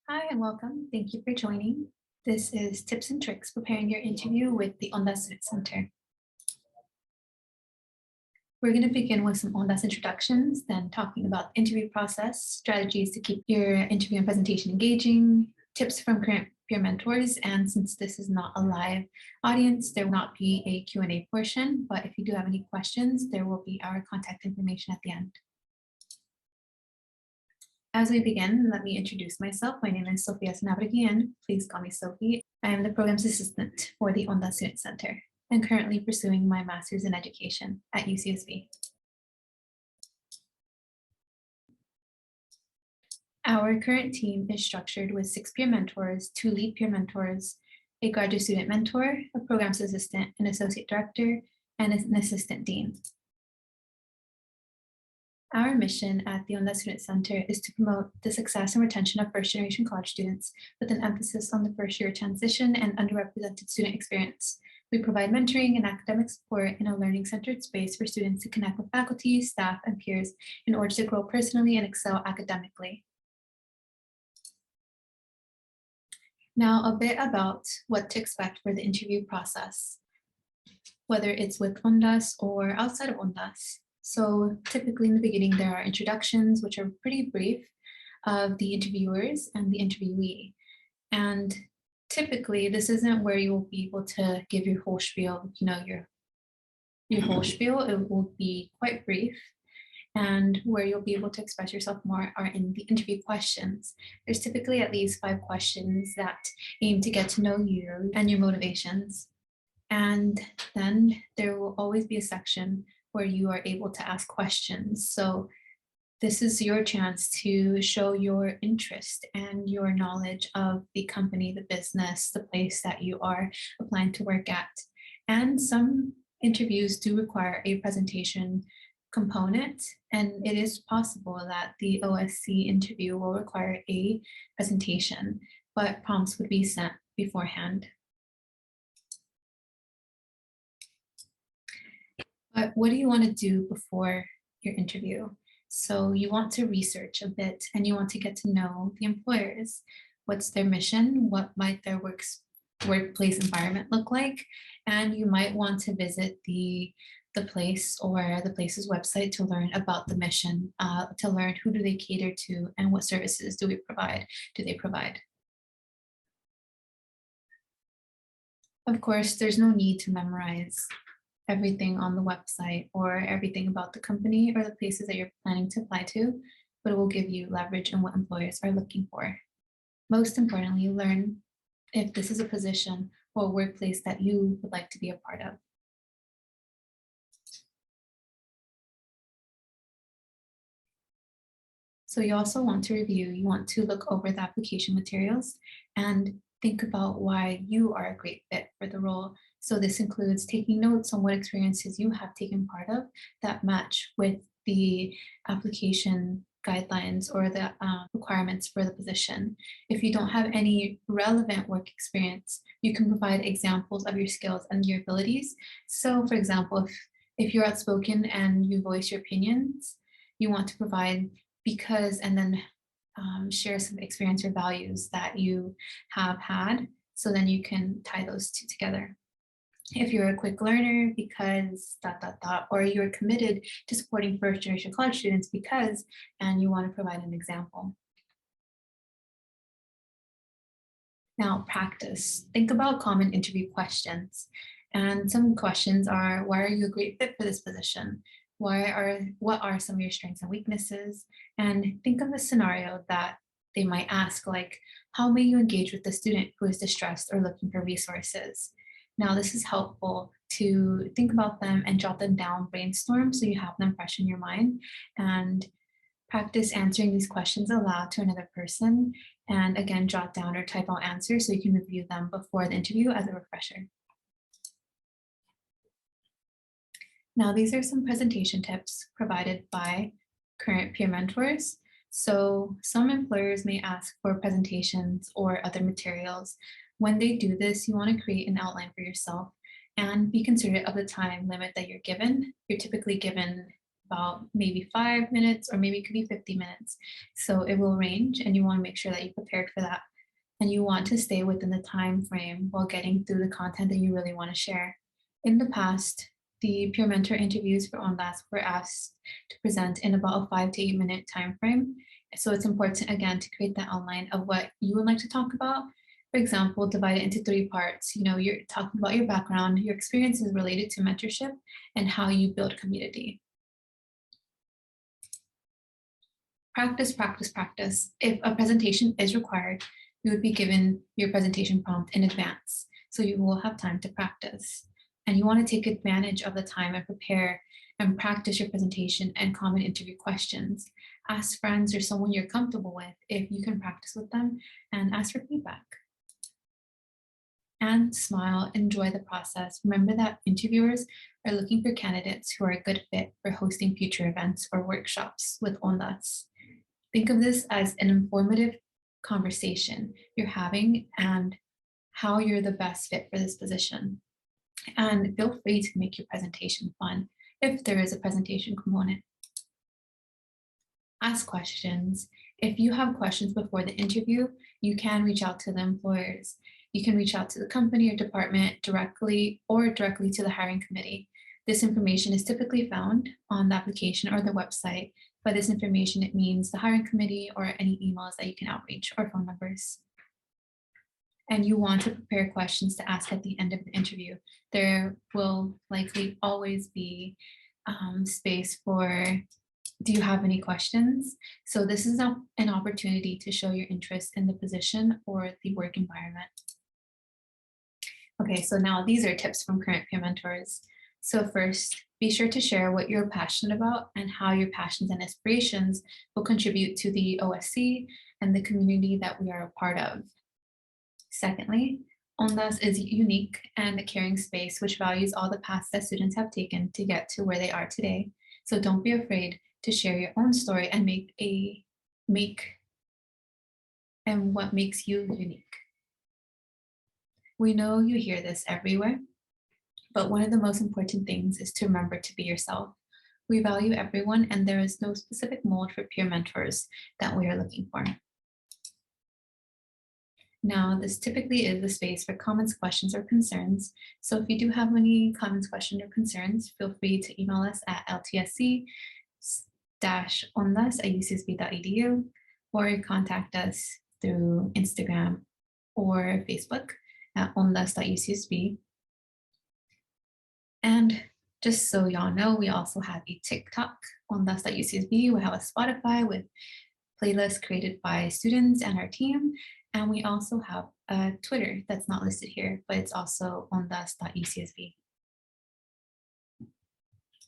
Hi and welcome. Thank you for joining. This is Tips and Tricks Preparing Your Interview with the ONDAS Student Center. We're going to begin with some ONDAS introductions, then talking about the interview process, strategies to keep your interview and presentation engaging, tips from current peer mentors, and since this is not a live audience, there will not be a Q&A portion, but if you do have any questions, there will be our contact information at the end. As we begin, let me introduce myself. My name is Sofia Sanabragian. Please call me Sophie. I am the Programs Assistant for the ONDAS Student Center and currently pursuing my Master's in Education at UCSB. Our current team is structured with 6 peer mentors, 2 lead peer mentors, a graduate student mentor, a Programs Assistant, an Associate Director, and an Assistant Dean. Our mission at the ONDAS Student Center is to promote the success and retention of first-generation college students with an emphasis on the first-year transition and underrepresented student experience. We provide mentoring and academic support in a learning-centered space for students to connect with faculty, staff, and peers in order to grow personally and excel academically. Now, a bit about what to expect for the interview process, whether it's with ONDAS or outside of ONDAS. So typically in the beginning, there are introductions, which are pretty brief, of the interviewers and the interviewee. And typically, this isn't where you will be able to give your whole spiel, your whole spiel. It will be quite brief. And where you'll be able to express yourself more are in the interview questions. There's typically at least 5 questions that aim to get to know you and your motivations. And then there will always be a section where you are able to ask questions. So this is your chance to show your interest and your knowledge of the company, the business, the place that you are applying to work at. And some interviews do require a presentation component, and it is possible that the OSC interview will require a presentation, but prompts would be sent beforehand. But what do you want to do before your interview? So you want to research a bit and you want to get to know the employers. What's their mission? What might their workplace environment look like? And you might want to visit the place or the place's website to learn about the mission, to learn who do they cater to and what services do they provide. Of course, there's no need to memorize everything on the website or everything about the company or the places that you're planning to apply to, but it will give you leverage in what employers are looking for. Most importantly, learn if this is a position or a workplace that you would like to be a part of. So you also want to review, you want to look over the application materials and think about why you are a great fit for the role. So this includes taking notes on what experiences you have taken part of that match with the application guidelines or the requirements for the position. If you don't have any relevant work experience, you can provide examples of your skills and your abilities. So for example, if you're outspoken and you voice your opinions, you want to provide because, and then share some experience or values that you have had. So then you can tie those two together. If you're a quick learner because ... or you're committed to supporting first-generation college students because, and you want to provide an example. Now, practice. Think about common interview questions. And some questions are, why are you a great fit for this position? What are some of your strengths and weaknesses? And think of a scenario that they might ask, like, how may you engage with the student who is distressed or looking for resources? Now, this is helpful to think about them and jot them down, brainstorm, so you have them fresh in your mind, and practice answering these questions aloud to another person. And again, jot down or type out answers so you can review them before the interview as a refresher. Now, these are some presentation tips provided by current peer mentors. So some employers may ask for presentations or other materials. When they do this, you want to create an outline for yourself and be considerate of the time limit that you're given. You're typically given about maybe 5 minutes, or maybe it could be 50 minutes. So it will range, and you want to make sure that you're prepared for that. And you want to stay within the time frame while getting through the content that you really want to share. In the past, the peer mentor interviews for ONDAS were asked to present in about a 5 to 8 minute time frame. So it's important, again, to create that outline of what you would like to talk about. For example, divide it into 3 parts. You're talking about your background, your experiences related to mentorship, and how you build community. Practice, practice, practice. If a presentation is required, you would be given your presentation prompt in advance, so you will have time to practice. And you want to take advantage of the time and prepare and practice your presentation and common interview questions. Ask friends or someone you're comfortable with if you can practice with them, and ask for feedback. And smile, enjoy the process. Remember that interviewers are looking for candidates who are a good fit for hosting future events or workshops with ONDAS. Think of this as an informative conversation you're having and how you're the best fit for this position. And feel free to make your presentation fun if there is a presentation component. Ask questions. If you have questions before the interview, you can reach out to the employers. You can reach out to the company or department directly, or directly to the hiring committee. This information is typically found on the application or the website. By this information, it means the hiring committee or any emails that you can outreach, or phone numbers. And you want to prepare questions to ask at the end of the interview. There will likely always be space for, do you have any questions? So this is an opportunity to show your interest in the position or the work environment. Okay, so now these are tips from current peer mentors. So first, be sure to share what you're passionate about and how your passions and aspirations will contribute to the OSC and the community that we are a part of. Secondly, ONDAS is unique and a caring space which values all the paths that students have taken to get to where they are today. So don't be afraid to share your own story and what makes you unique. We know you hear this everywhere, but one of the most important things is to remember to be yourself. We value everyone, and there is no specific mold for peer mentors that we are looking for. Now, this typically is the space for comments, questions, or concerns. So if you do have any comments, questions, or concerns, feel free to email us at ltsc-ondas@ucsb.edu, or contact us through Instagram or Facebook at ondas.ucsb. And just so y'all know, we also have a TikTok, ondas.ucsb. We have a Spotify with playlists created by students and our team. And we also have a Twitter that's not listed here, but it's also ondas.ucsb.